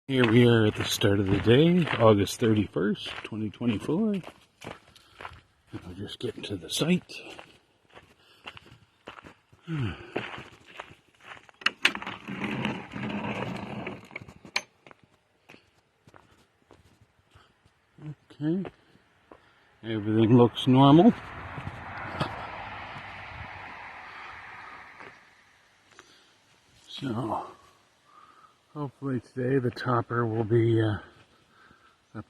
Here we are at the start of the day, August 31st, 2024. And we're just getting to the site. Okay. Everything looks normal. So, hopefully today the topper will be a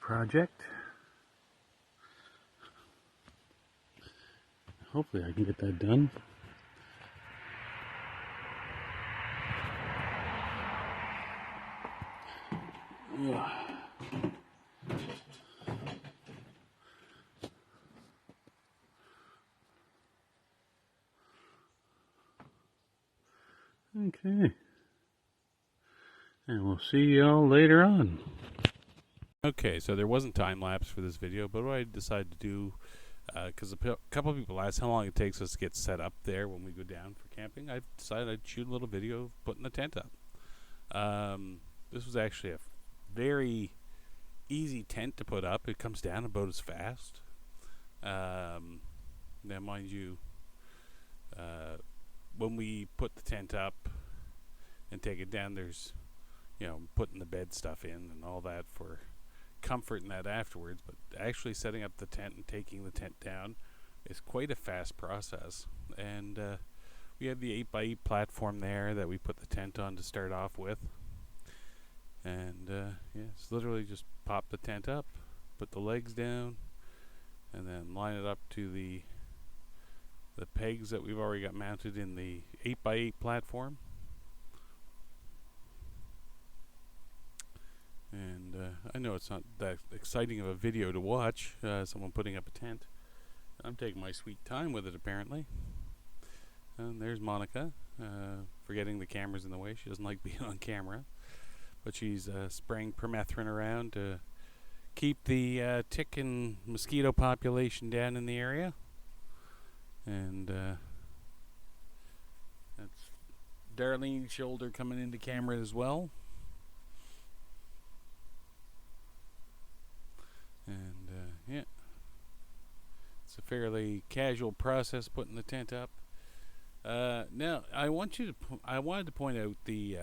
project. Hopefully I can get that done. Okay. And we'll see y'all later on. Okay, so there wasn't time lapse for this video, but what I decided to do, because a couple of people asked how long it takes us to get set up there when we go down for camping, I decided I'd shoot a little video of putting the tent up. This was actually a very easy tent to put up. It comes down about as fast. Now, mind you, when we put the tent up and take it down, there's, putting the bed stuff in and all that for comfort and that afterwards. But actually setting up the tent and taking the tent down is quite a fast process. And we have the 8x8 platform there that we put the tent on to start off with. And it's literally just pop the tent up, put the legs down, and then line it up to the pegs that we've already got mounted in the 8x8 platform. And I know it's not that exciting of a video to watch, someone putting up a tent. I'm taking my sweet time with it, apparently. And there's Monica, forgetting the camera's in the way. She doesn't like being on camera. But she's spraying permethrin around to keep the tick and mosquito population down in the area. And that's Darlene's shoulder coming into camera as well. And it's a fairly casual process putting the tent up. Now I wanted to point out the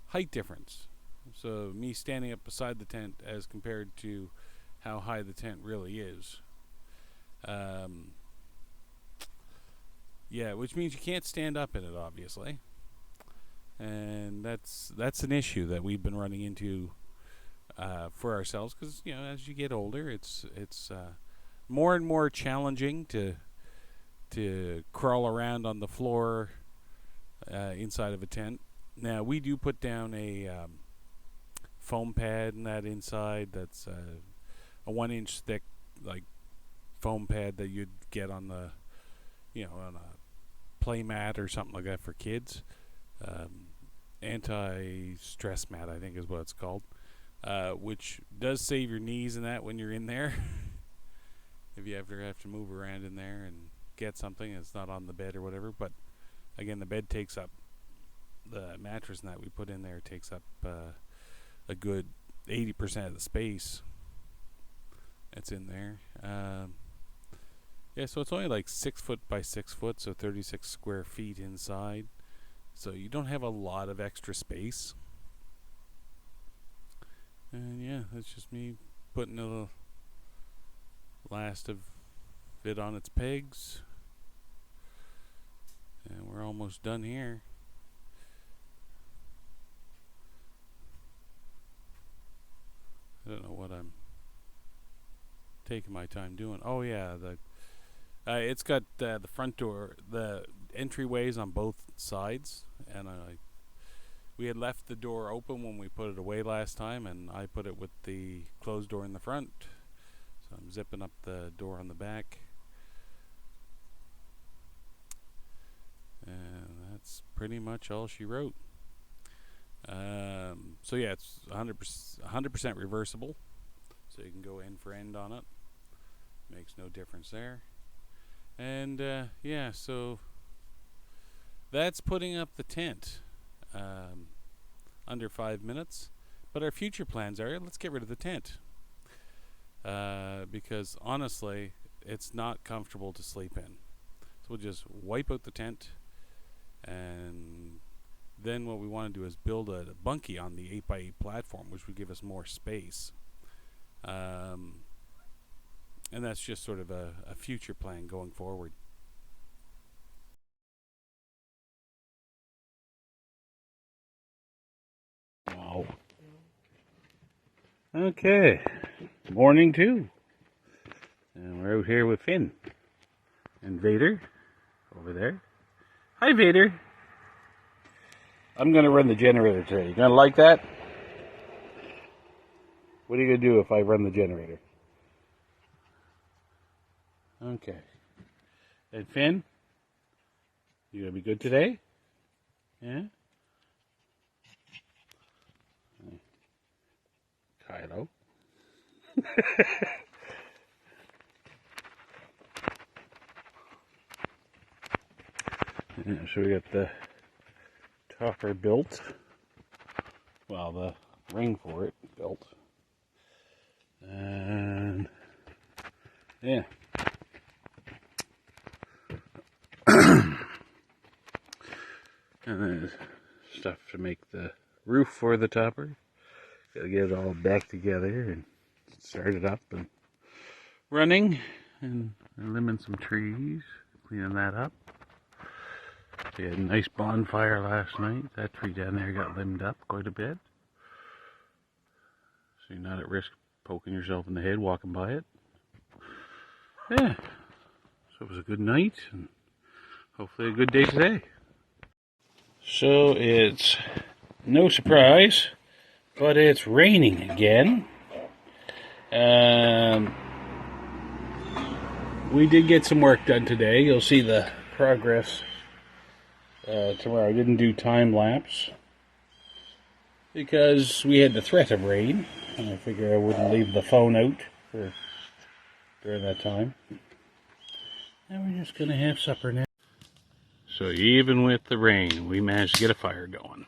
height difference. So me standing up beside the tent as compared to how high the tent really is. Which means you can't stand up in it, obviously. And that's an issue that we've been running into for ourselves, because as you get older, it's more and more challenging to crawl around on the floor inside of a tent. Now we do put down a foam pad and that inside. That's a 1-inch thick foam pad that you'd get on the on a play mat or something like that for kids. Anti-stress mat, I think is what it's called. Which does save your knees and that when you're in there. If you ever have to move around in there and get something that's not on the bed or whatever. But again, the bed takes up, the mattress and that we put in there takes up a good 80% of the space that's in there. So it's only 6 foot by 6 foot, so 36 square feet inside. So you don't have a lot of extra space. And that's just me putting the last of it on its pegs. And we're almost done here. I don't know what I'm taking my time doing. Oh yeah, it's got the front door, the entryways on both sides, and we had left the door open when we put it away last time, and I put it with the closed door in the front. So I'm zipping up the door on the back. And that's pretty much all she wrote. It's 100% reversible. So you can go end for end on it. Makes no difference there. And so that's putting up the tent. Under 5 minutes. But our future plans are, let's get rid of the tent. Because honestly, it's not comfortable to sleep in. So we'll just wipe out the tent, and then what we want to do is build a bunkie on the 8x8 platform, which would give us more space. And that's just sort of a future plan going forward. Wow. Okay. Morning too. And we're out here with Finn and Vader over there. Hi, Vader. I'm going to run the generator today. You going to like that? What are you going to do if I run the generator? Okay. And Finn, you going to be good today? Yeah? Kylo. Yeah, so we got the topper built. Well, the ring for it built. And yeah. And then stuff to make the roof for the topper. Gotta get it all back together and start it up and running. And limbing some trees, cleaning that up. We had a nice bonfire last night. That tree down there got limbed up quite a bit. So you're not at risk of poking yourself in the head walking by it. Yeah. So it was a good night and hopefully a good day today. So it's no surprise, but it's raining again. We did get some work done today. You'll see the progress tomorrow. I didn't do time lapse because we had the threat of rain, and I figured I wouldn't leave the phone out during that time. And we're just gonna have supper now. So even with the rain, we managed to get a fire going.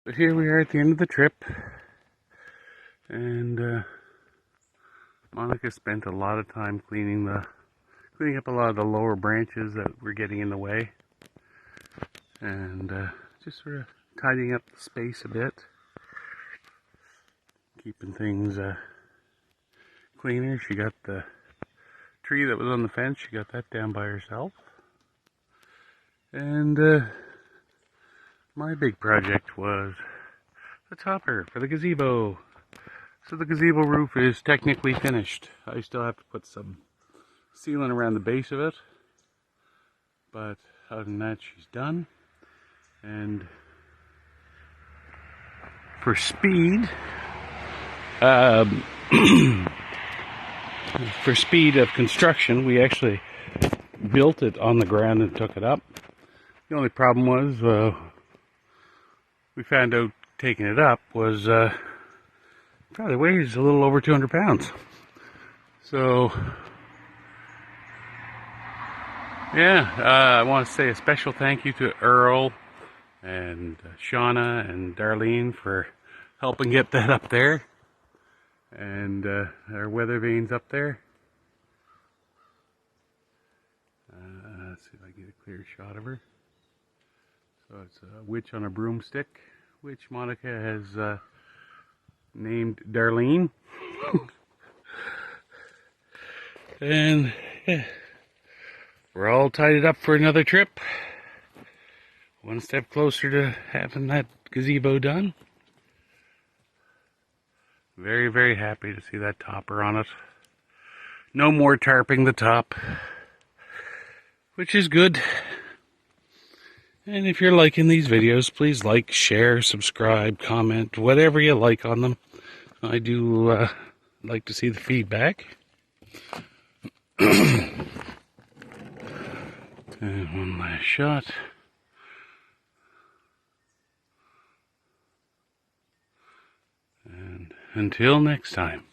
So here we are at the end of the trip, and Monica spent a lot of time cleaning up a lot of the lower branches that were getting in the way, and just sort of tidying up the space a bit, keeping things cleaner. She got the tree that was on the fence, she got that down by herself, and my big project was the topper for the gazebo. So the gazebo roof is technically finished. I still have to put some sealant around the base of it, but other than that, she's done. And for speed, for speed of construction, we actually built it on the ground and took it up. The only problem was we found out taking it up was probably weighs a little over 200 pounds. So yeah, I want to say a special thank you to Earl and Shauna and Darlene for helping get that up there, and our weather vane's up there. Let's see if I get a clear shot of her. So it's a witch on a broomstick, which Monica has named Darlene. And yeah, we're all tidied up for another trip. One step closer to having that gazebo done. Very, very happy to see that topper on it. No more tarping the top, which is good. And if you're liking these videos, please like, share, subscribe, comment, whatever you like on them. I do like to see the feedback. And one last shot. And until next time.